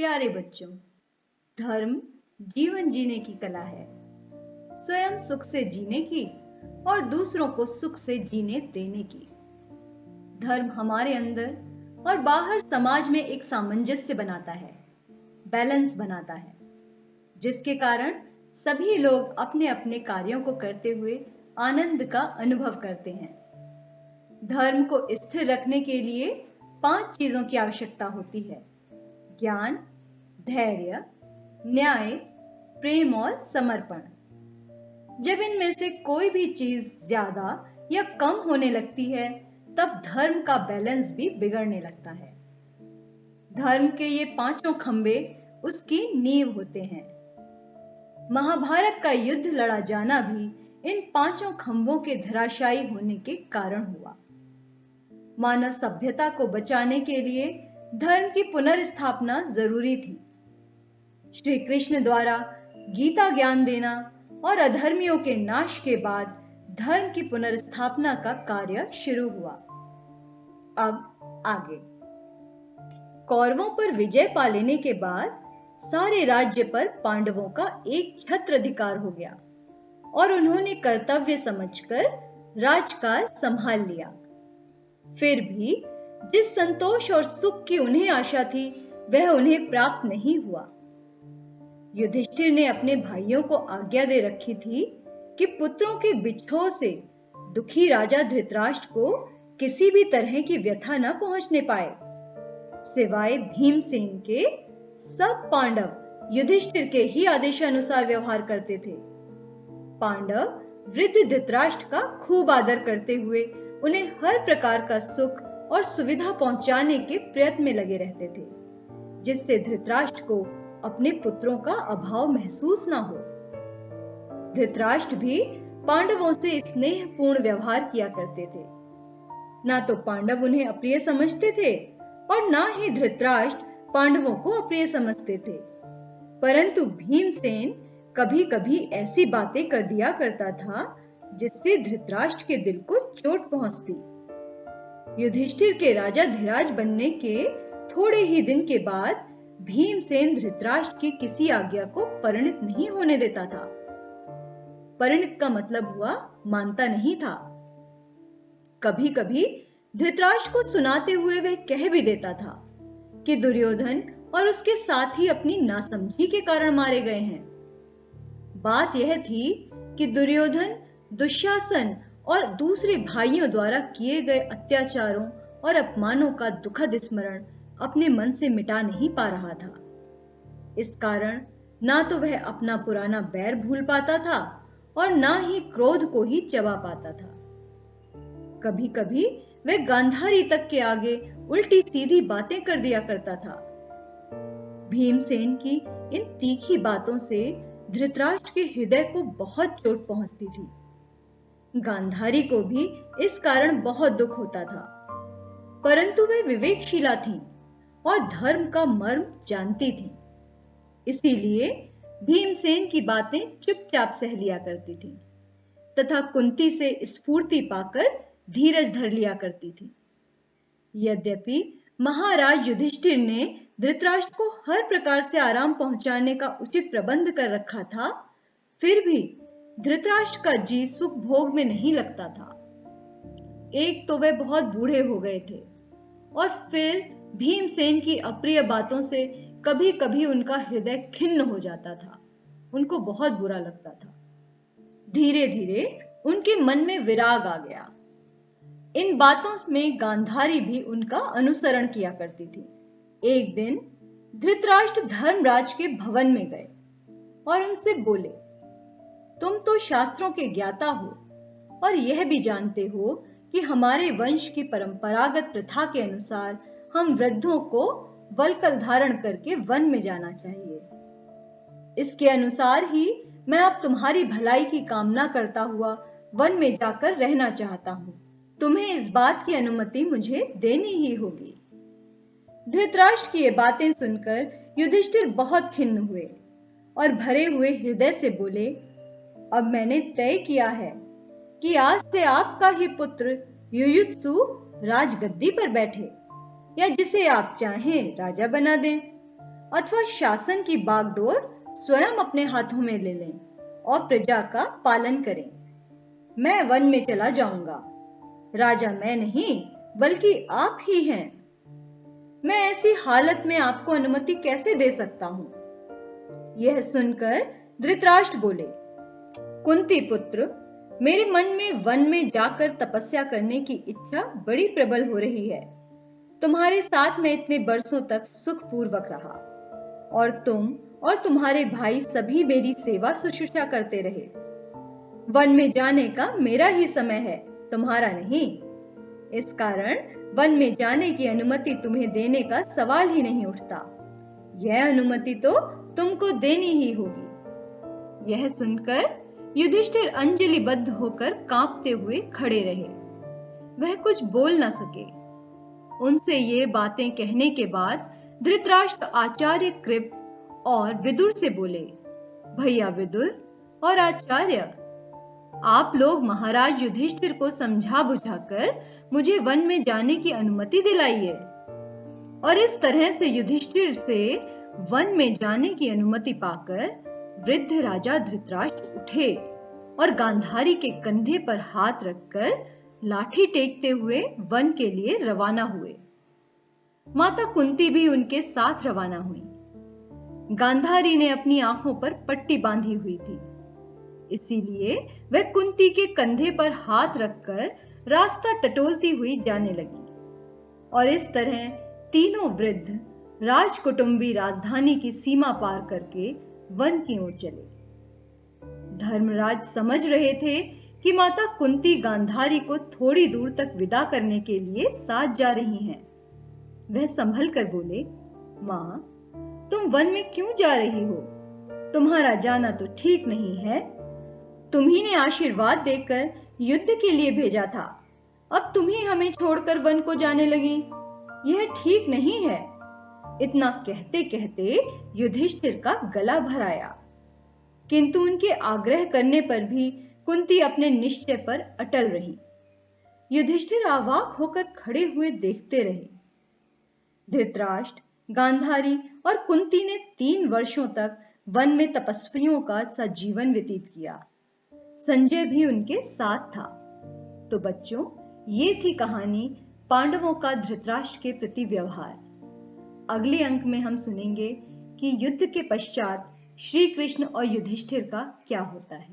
प्यारे बच्चों, धर्म जीवन जीने की कला है, स्वयं सुख से जीने की और दूसरों को सुख से जीने देने की। धर्म हमारे अंदर और बाहर समाज में एक सामंजस्य बनाता है, बैलेंस बनाता है, जिसके कारण सभी लोग अपने अपने कार्यों को करते हुए आनंद का अनुभव करते हैं। धर्म को स्थिर रखने के लिए 5 चीजों की आवश्यकता होती है: ज्ञान, धैर्य, न्याय, प्रेम और समर्पण। जब इनमें से कोई भी चीज ज्यादा या कम होने लगती है, तब धर्म का बैलेंस भी बिगड़ने लगता है। धर्म के ये 5 खंबे उसकी नींव होते हैं। महाभारत का युद्ध लड़ा जाना भी इन 5 खंभों के धराशायी होने के कारण हुआ। मानव सभ्यता को बचाने के लिए धर्म की पुनर्स्थापना जरूरी थी। श्री कृष्ण द्वारा गीता ज्ञान देना और अधर्मियों के नाश के बाद धर्म की पुनर्स्थापना का कार्य शुरू हुआ। अब आगे। कौरवों पर विजय पा लेने के बाद सारे राज्य पर पांडवों का एक छत्र अधिकार हो गया और उन्होंने कर्तव्य समझकर राजकाज संभाल लिया। फिर भी जिस संतोष और सुख की उन्हें आशा थी, वह उन्हें प्राप्त नहीं हुआ। युधिष्ठिर ने अपने भाइयों को आज्ञा दे रखी थी कि पुत्रों के बिछोह से दुखी राजा धृतराष्ट्र को किसी भी तरह की व्यथा न पहुंचने पाए। सिवाय भीमसेन के सब पांडव युधिष्ठिर के ही आदेशानुसार व्यवहार करते थे। पांडव वृद्ध धृतराष्ट्र का खूब आदर करते हुए उन्हें हर प्रकार का सुख और सुविधा पहुंचाने के प्रयत्न में लगे रहते थे, जिससे धृतराष्ट्र को अपने पुत्रों का अभाव महसूस ना हो। धृतराष्ट्र भी पांडवों से स्नेहपूर्ण व्यवहार किया करते थे। ना तो पांडव उन्हें अप्रिय समझते थे और ना ही धृतराष्ट्र पांडवों को अप्रिय समझते थे। परंतु भीमसेन कभी कभी ऐसी बातें कर दिया करता था जिससे धृतराष्ट्र के दिल को चोट पहुंचती। युधिष्ठिर के राजा धीराज बनने के थोड़े ही दिन के बाद भीमसेन धृतराष्ट्र की किसी आज्ञा को परिणित नहीं होने देता था। परिणित का मतलब हुआ मानता नहीं था। कभी कभी धृतराष्ट्र को सुनाते हुए वह कह भी देता था कि दुर्योधन और उसके साथी अपनी नासमझी के कारण मारे गए हैं। बात यह थी कि दुर्योधन दुशासन और दूसरे भाइयों द्वारा किए गए अत्याचारों और अपमानों का दुखद स्मरण अपने मन से मिटा नहीं पा रहा था। इस कारण ना तो वह अपना पुराना बैर भूल पाता था और ना ही क्रोध को ही चबा पाता था। कभी कभी वह गांधारी तक के आगे उल्टी सीधी बातें कर दिया करता था। भीमसेन की इन तीखी बातों से धृतराष्ट्र के हृदय को बहुत चोट पहुंचती थी। गांधारी को भी इस कारण बहुत दुख होता था, परंतु वह विवेकशीला थी और धर्म का मर्म जानती थी। इसीलिए भीमसेन की बातें चुपचाप सह लिया करती थी तथा कुंती से स्फूर्ति पाकर धीरज धर लिया करती थी। यद्यपि महाराज युधिष्ठिर ने धृतराष्ट्र को हर प्रकार से आराम पहुंचाने का उचित प्रबंध कर रखा था, फिर भी धृतराष्ट्र का जी सुख भोग में नहीं लगता था। एक तो वे बहुत बूढ़े हो गए थे और फिर भीमसेन की अप्रिय बातों से कभी कभी उनका हृदय खिन्न हो जाता था। उनको बहुत बुरा लगता था। धीरे धीरे उनके मन में विराग आ गया। इन बातों में गांधारी भी उनका अनुसरण किया करती थी। एक दिन धृतराष्ट्र धर्मराज के भवन में गए और उनसे बोले, तुम तो शास्त्रों के ज्ञाता हो और यह भी जानते हो कि हमारे वंश की परंपरागत प्रथा के अनुसार हम वृद्धों को वल्कल धारण करके वन में जाना चाहिए। इसके अनुसार ही मैं अब तुम्हारी भलाई की कामना करता हुआ वन में जाकर रहना चाहता हूं। तुम्हें इस बात की अनुमति मुझे देनी ही होगी। धृतराष्ट्र की ये बातें सुनकर युधिष्ठिर बहुत खिन्न हुए और भरे हुए हृदय से बोले, अब मैंने तय किया है कि आज से आपका ही पुत्र युयुत्सु राजगद्दी पर बैठे या जिसे आप चाहें राजा बना दें। अथवा शासन की बागडोर स्वयं अपने हाथों में ले लें और प्रजा का पालन करें। मैं वन में चला जाऊंगा। राजा मैं नहीं बल्कि आप ही हैं। मैं ऐसी हालत में आपको अनुमति कैसे दे सकता हूं? यह सुनकर धृतराष्ट्र बोले, कुंती पुत्र, मेरे मन में वन में जाकर तपस्या करने की इच्छा बड़ी प्रबल हो रही है। तुम्हारे साथ मैं इतने बरसों तक सुखपूर्वक रहा और तुम और तुम्हारे भाई सभी मेरी सेवा शुश्रूषा करते रहे। वन में जाने का मेरा ही समय है, तुम्हारा नहीं। इस कारण वन में जाने की अनुमति तुम्हें देने का सवाल ही नहीं उठता। यह अनुमति तो तुमको देनी ही होगी। यह सुनकर युधिष्ठिर अंजलिबद्ध होकर कांपते हुए खड़े रहे। वह कुछ बोल न सके। उनसे ये बातें कहने के बाद धृतराष्ट्र आचार्य कृप और विदुर से बोले, भैया विदुर और आचार्य, आप लोग महाराज युधिष्ठिर को समझा बुझाकर मुझे वन में जाने की अनुमति दिलाइए। और इस तरह से युधिष्ठिर से वन में जाने की अनुमति पाकर वृद्ध राजा धृतराष्ट्र उठे और गांधारी के कंधे पर हाथ रखकर लाठी टेकते हुए वन के लिए रवाना हुए। माता कुंती भी उनके साथ रवाना हुई। गांधारी ने अपनी आंखों पर पट्टी बांधी हुई थी, इसीलिए वह कुंती के कंधे पर हाथ रखकर रास्ता टटोलती हुई जाने लगी। और इस तरह तीनों वृद्ध राजकुटुंबी राजधानी की सीमा पार करके वन की ओर चले। धर्मराज समझ रहे थे कि माता कुंती गांधारी को थोड़ी दूर तक विदा करने के लिए साथ जा रही हैं। वह संभल कर बोले, मां, तुम वन में क्यों जा रही हो? तुम्हारा जाना तो ठीक नहीं है। तुम्ही ने आशीर्वाद देकर युद्ध के लिए भेजा था, अब तुम ही हमें छोड़कर वन को जाने लगी। यह ठीक नहीं है। इतना कहते कहते युधिष्ठिर का गला भर आया, किंतु उनके आग्रह करने पर भी कुंती अपने निश्चय पर अटल रही। युधिष्ठिर अवाक होकर खड़े हुए देखते रहे। धृतराष्ट्र, गांधारी और कुंती ने 3 वर्षों तक वन में तपस्वियों का सा जीवन व्यतीत किया। संजय भी उनके साथ था। तो बच्चों, ये थी कहानी पांडवों का धृतराष्ट्र के प्रति व्यवहार। अगले अंक में हम सुनेंगे कि युद्ध के पश्चात श्री कृष्ण और युधिष्ठिर का क्या होता है।